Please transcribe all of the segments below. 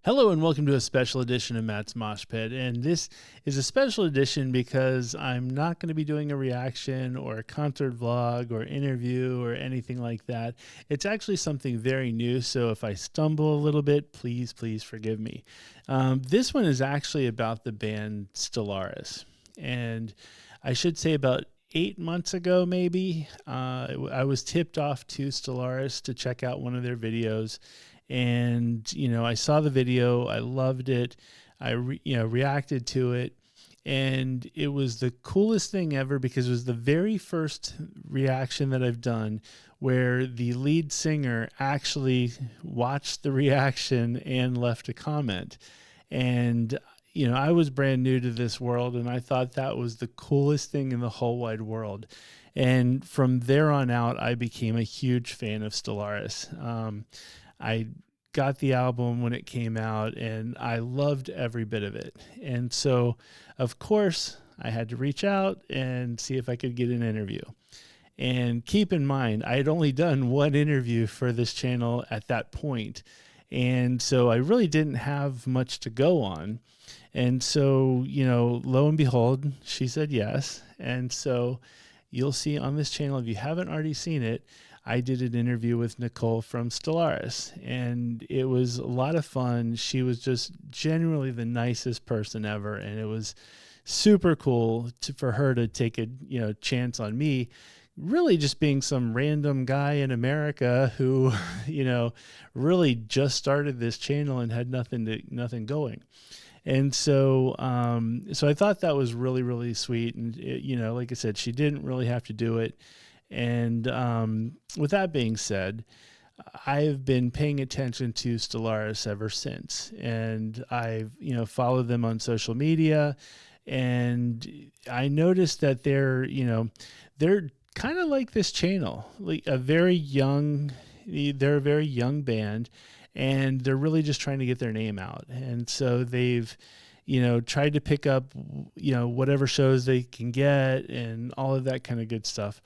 Hello and welcome to a special edition of Matt's Mosh Pit. And this is a special edition because I'm not going to be doing a reaction or a concert vlog or interview or anything like that. It's actually something very new, so if I stumble a little bit, please forgive me. This one is actually about the band Stellvris. And I should say about 8 months ago, maybe, I was tipped off to Stellvris to check out one of their videos. And, I saw the video, I loved it. I reacted to it, and it was the coolest thing ever because it was the very first reaction that I've done where the lead singer actually watched the reaction and left a comment. And, I was brand new to this world, and I thought that was the coolest thing in the whole wide world. And from there on out, I became a huge fan of Stellvris. I got the album when it came out, and I loved every bit of it. And so, of course, I had to reach out and see if I could get an interview. And keep in mind, I had only done one interview for this channel at that point. And so I really didn't have much to go on. And so, lo and behold, she said yes. And so you'll see on this channel, if you haven't already seen it, I did an interview with Nicole from Stellvris, and it was a lot of fun. She was just genuinely the nicest person ever, and it was super cool for her to take a chance on me, really just being some random guy in America who really just started this channel and had nothing going. And so I thought that was really sweet, and like I said, she didn't really have to do it. And with that being said, I've been paying attention to Stellvris ever since, and I've followed them on social media, and I noticed that they're kind of like this channel, like they're a very young band, and they're really just trying to get their name out. And so they've tried to pick up whatever shows they can get and all of that kind of good stuff.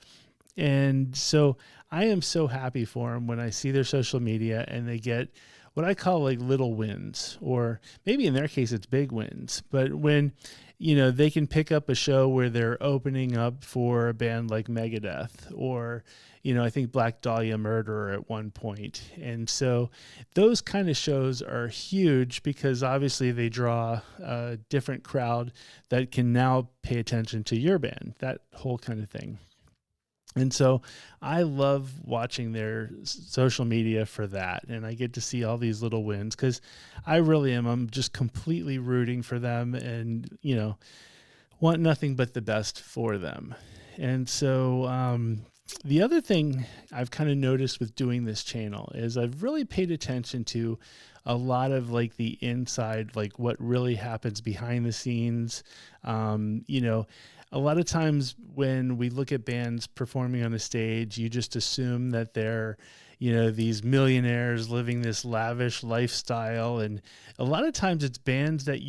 And so I am so happy for them when I see their social media and they get what I call like little wins, or maybe in their case it's big wins. But when they can pick up a show where they're opening up for a band like Megadeth, or I think Black Dahlia Murder at one point. And so those kind of shows are huge because obviously they draw a different crowd that can now pay attention to your band, that whole kind of thing. And so I love watching their social media for that. And I get to see all these little wins because I really am. I'm just completely rooting for them and, want nothing but the best for them. And so the other thing I've kind of noticed with doing this channel is I've really paid attention to a lot of like the inside, like what really happens behind the scenes. A lot of times when we look at bands performing on a stage, you just assume that they're, these millionaires living this lavish lifestyle. And a lot of times it's bands that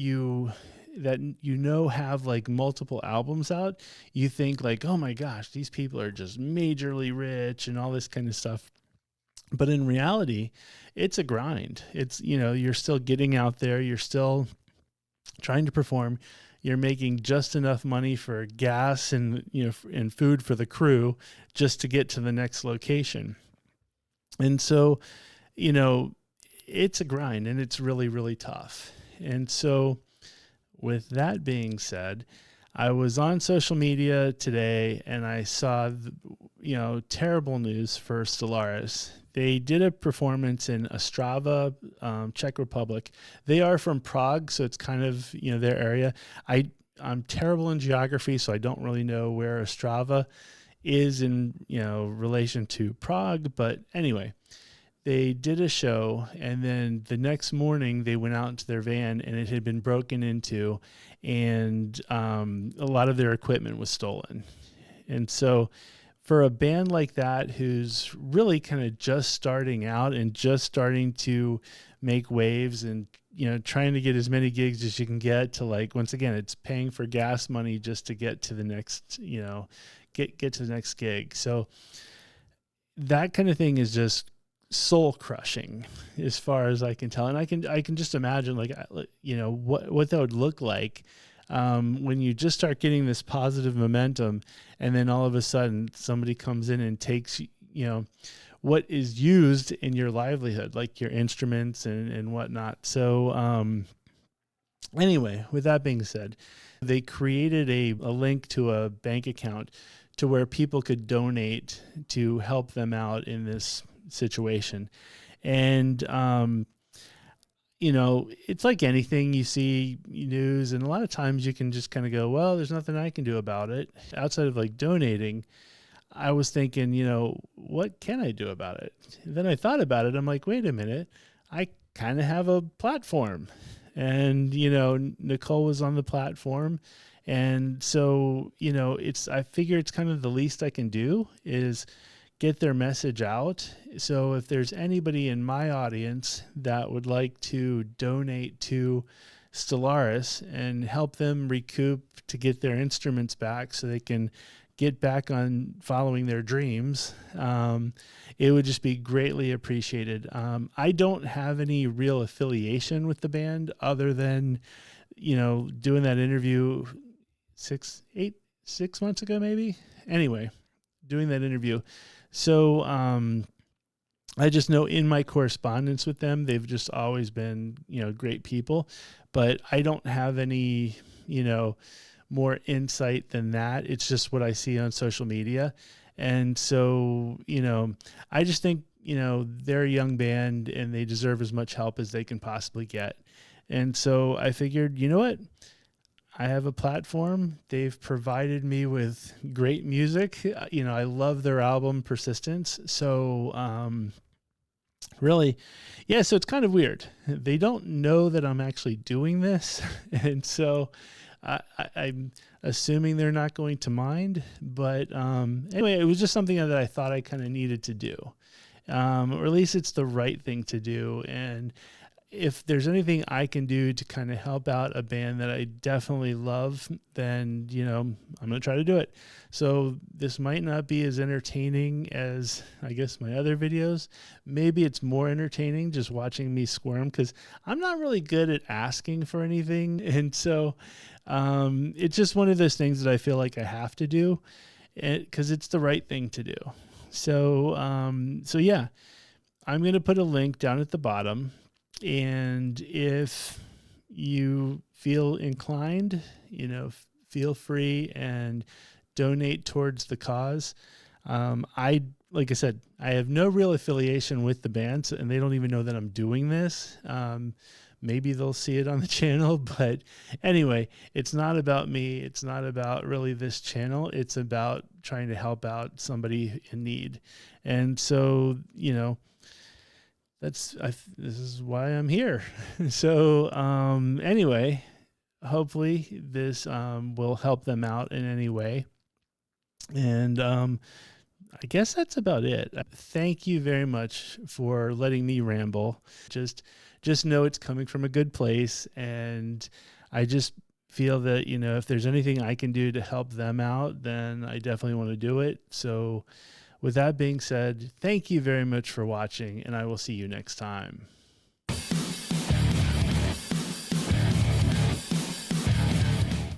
have like multiple albums out. You think like, oh my gosh, these people are just majorly rich and all this kind of stuff. But in reality, it's a grind. It's, you're still getting out there. You're still trying to perform. You're making just enough money for gas and and food for the crew just to get to the next location. And so, it's a grind, and it's really tough. And so with that being said, I was on social media today and I saw terrible news for Stellvris. They did a performance in Ostrava, Czech Republic. They are from Prague, so it's kind of their area. I'm terrible in geography, so I don't really know where Ostrava is in relation to Prague. But anyway, they did a show, and then the next morning they went out into their van, and it had been broken into, and a lot of their equipment was stolen. And so for a band like that who's really kind of just starting out and just starting to make waves and trying to get as many gigs as you can get to, like, once again, it's paying for gas money just to get to the next get to the next gig. So that kind of thing is just soul crushing as far as I can tell. And I can just imagine, like, what that would look like when you just start getting this positive momentum, and then all of a sudden somebody comes in and takes, what is used in your livelihood, like your instruments and whatnot. So, anyway, with that being said, they created a link to a bank account to where people could donate to help them out in this situation. And, it's like anything you see news, and a lot of times you can just kind of go, well, there's nothing I can do about it. Outside of like donating, I was thinking, what can I do about it? And then I thought about it. I'm like, wait a minute, I kind of have a platform. And, Nicole was on the platform. And so, I figure it's kind of the least I can do is get their message out. So if there's anybody in my audience that would like to donate to Stellvris and help them recoup to get their instruments back so they can get back on following their dreams, it would just be greatly appreciated. I don't have any real affiliation with the band other than, doing that interview 6 months ago, maybe. Anyway, doing that interview. So I just know in my correspondence with them, they've just always been, great people, but I don't have any, more insight than that. It's just what I see on social media. And so, I just think, they're a young band and they deserve as much help as they can possibly get. And so I figured, you know what? I have a platform. They've provided me with great music. I love their album Persistence. So, really, yeah, so it's kind of weird. They don't know that I'm actually doing this. And so I'm assuming they're not going to mind. But anyway, it was just something that I thought I kind of needed to do. Or at least it's the right thing to do. And if there's anything I can do to kind of help out a band that I definitely love, then, I'm going to try to do it. So this might not be as entertaining as, I guess, my other videos. Maybe it's more entertaining just watching me squirm, because I'm not really good at asking for anything. And so it's just one of those things that I feel like I have to do because it's the right thing to do. So, yeah, I'm going to put a link down at the bottom. And if you feel inclined, feel free and donate towards the cause. Like I said, I have no real affiliation with the band, and they don't even know that I'm doing this. Maybe they'll see it on the channel, but anyway, it's not about me. It's not about really this channel. It's about trying to help out somebody in need. And so, this is why I'm here. So, anyway, hopefully this will help them out in any way. And I guess that's about it. Thank you very much for letting me ramble. Just know it's coming from a good place. And I just feel that, if there's anything I can do to help them out, then I definitely want to do it. So with that being said, thank you very much for watching, and I will see you next time.